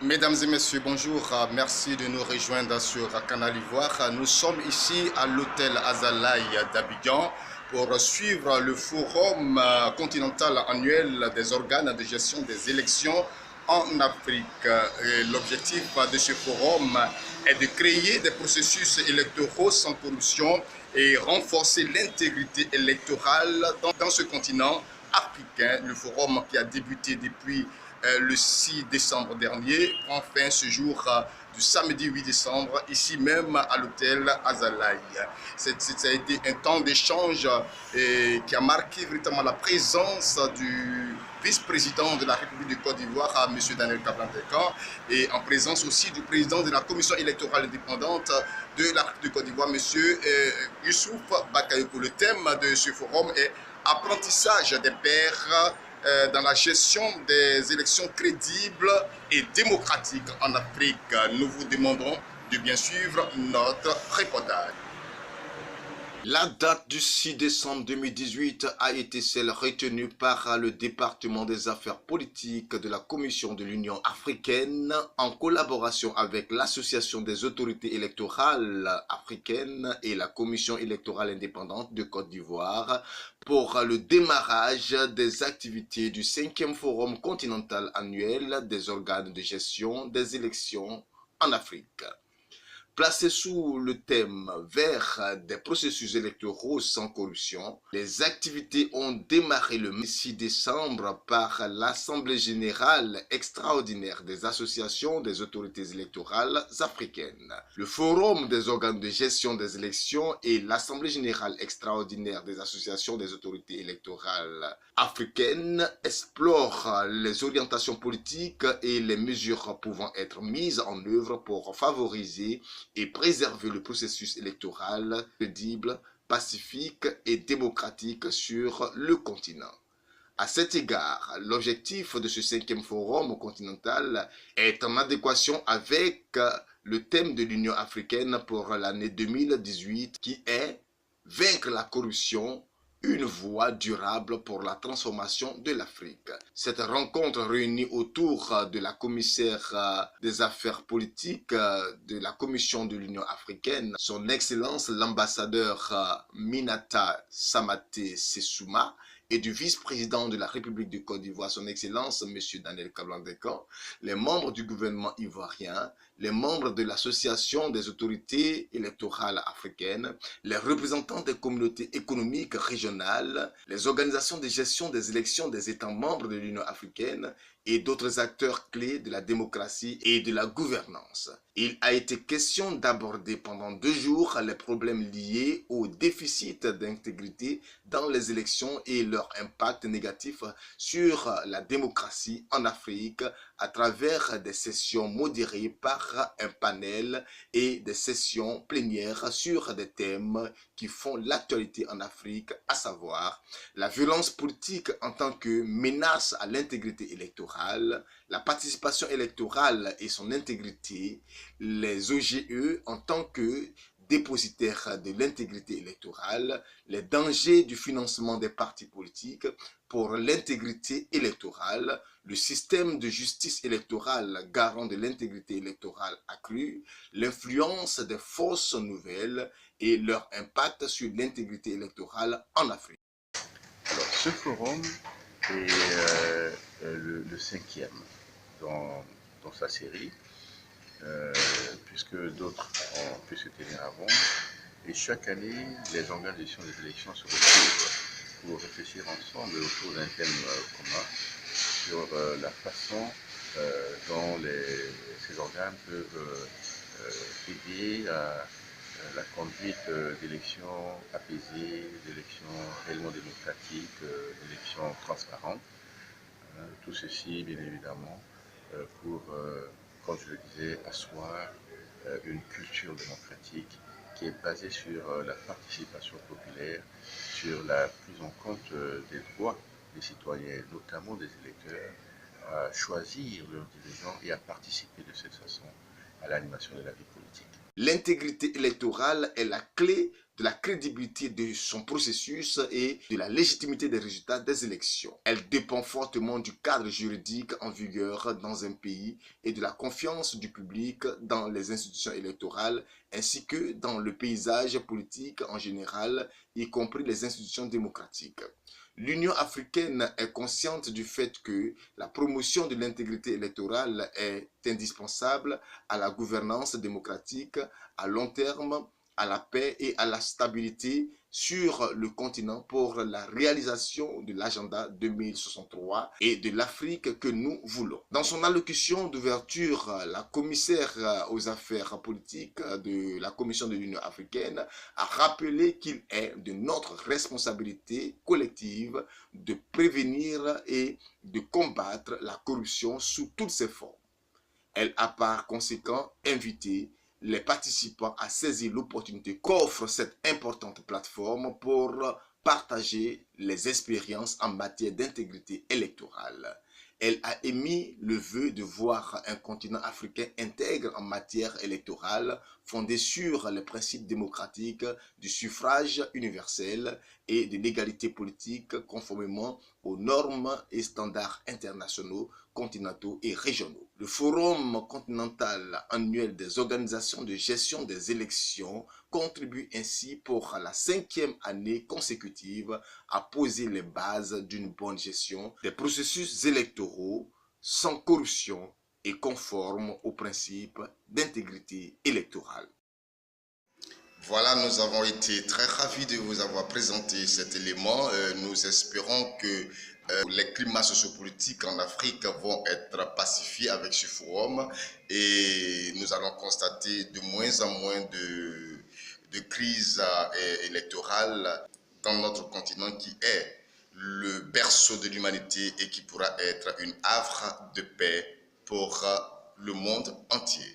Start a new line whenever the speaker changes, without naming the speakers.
Mesdames et messieurs, bonjour. Merci de nous rejoindre sur Canal Ivoire. Nous sommes ici à l'hôtel Azalaï d'Abidjan pour suivre le forum continental annuel des organes de gestion des élections en Afrique. L'objectif de ce forum est de créer des processus électoraux sans corruption et renforcer l'intégrité électorale dans ce continent africain. Le forum qui a débuté depuis le 6 décembre dernier prend fin ce jour du samedi 8 décembre, ici même à l'hôtel Azalaï. Ça a été un temps d'échange qui a marqué véritablement la présence du vice-président de la République de Côte d'Ivoire, M. Daniel Kablan-Tekan, et en présence aussi du président de la commission électorale indépendante de la République de Côte d'Ivoire, M. Youssouf Bakayoko. Le thème de ce forum est apprentissage des pairs dans la gestion des élections crédibles et démocratiques en Afrique. Nous vous demandons de bien suivre notre reportage. La date du 6 décembre 2018 a été celle retenue par le département des affaires politiques de la Commission de l'Union africaine en collaboration avec l'Association des autorités électorales africaines et la Commission électorale indépendante de Côte d'Ivoire pour le démarrage des activités du 5e Forum continental annuel des organes de gestion des élections en Afrique. Placé sous le thème vers des processus électoraux sans corruption, les activités ont démarré le 6 décembre par l'Assemblée générale extraordinaire des associations des autorités électorales africaines. Le Forum des organes de gestion des élections et l'Assemblée générale extraordinaire des associations des autorités électorales africaines explorent les orientations politiques et les mesures pouvant être mises en œuvre pour favoriser et préserver le processus électoral crédible, pacifique et démocratique sur le continent. À cet égard, l'objectif de ce 5e forum continental est en adéquation avec le thème de l'Union africaine pour l'année 2018 qui est « Vaincre la corruption ». Une voie durable pour la transformation de l'Afrique. Cette rencontre réunie autour de la commissaire des affaires politiques de la Commission de l'Union africaine, son Excellence l'ambassadeur Minata Samaté Sessouma, et du vice-président de la République de Côte d'Ivoire, son Excellence M. Daniel Kablan-Tekan, les membres du gouvernement ivoirien, les membres de l'Association des autorités électorales africaines, les représentants des communautés économiques régionales, les organisations de gestion des élections des États membres de l'Union africaine et d'autres acteurs clés de la démocratie et de la gouvernance. Il a été question d'aborder pendant 2 jours les problèmes liés au déficit d'intégrité dans les élections et leur impact négatif sur la démocratie en Afrique à travers des sessions modérées par un panel et des sessions plénières sur des thèmes qui font l'actualité en Afrique, à savoir la violence politique en tant que menace à l'intégrité électorale, la participation électorale et son intégrité, les OGE en tant que dépositaires de l'intégrité électorale, les dangers du financement des partis politiques pour l'intégrité électorale, le système de justice électorale garant de l'intégrité électorale accrue, l'influence des fausses nouvelles et leur impact sur l'intégrité électorale en Afrique.
Alors, ce forum est le 5e dans sa série, puisque d'autres ont pu se tenir avant. Et chaque année, les organes de gestion des élections se retrouvent pour réfléchir ensemble autour d'un thème commun sur la façon dont ces organes peuvent aider à la conduite d'élections apaisées, d'élections réellement démocratiques, d'élections transparentes. Tout ceci, bien évidemment, pour, comme je le disais, asseoir une culture démocratique qui est basée sur la participation populaire, sur la prise en compte des droits des citoyens, notamment des électeurs, à choisir leurs dirigeants et à participer de cette façon à l'animation de la vie politique.
L'intégrité électorale est la clé de la crédibilité de son processus et de la légitimité des résultats des élections. Elle dépend fortement du cadre juridique en vigueur dans un pays et de la confiance du public dans les institutions électorales ainsi que dans le paysage politique en général, y compris les institutions démocratiques. L'Union africaine est consciente du fait que la promotion de l'intégrité électorale est indispensable à la gouvernance démocratique à long terme, à la paix et à la stabilité sur le continent pour la réalisation de l'agenda 2063 et de l'Afrique que nous voulons. Dans son allocution d'ouverture, la commissaire aux affaires politiques de la Commission de l'Union africaine a rappelé qu'il est de notre responsabilité collective de prévenir et de combattre la corruption sous toutes ses formes. Elle a par conséquent invité les participants à saisir l'opportunité qu'offre cette importante plateforme pour partager les expériences en matière d'intégrité électorale. Elle a émis le vœu de voir un continent africain intègre en matière électorale, fondé sur les principes démocratiques du suffrage universel et de l'égalité politique conformément aux normes et standards internationaux, continentaux et régionaux. Le Forum continental annuel des organisations de gestion des élections contribue ainsi pour la 5e année consécutive à poser les bases d'une bonne gestion des processus électoraux sans corruption et conformes aux principes d'intégrité électorale. Voilà, nous avons été très ravis de vous avoir présenté cet élément. Nous espérons que les climats sociopolitiques en Afrique vont être pacifiés avec ce forum et nous allons constater de moins en moins de crises électorales dans notre continent qui est le berceau de l'humanité et qui pourra être une havre de paix pour le monde entier.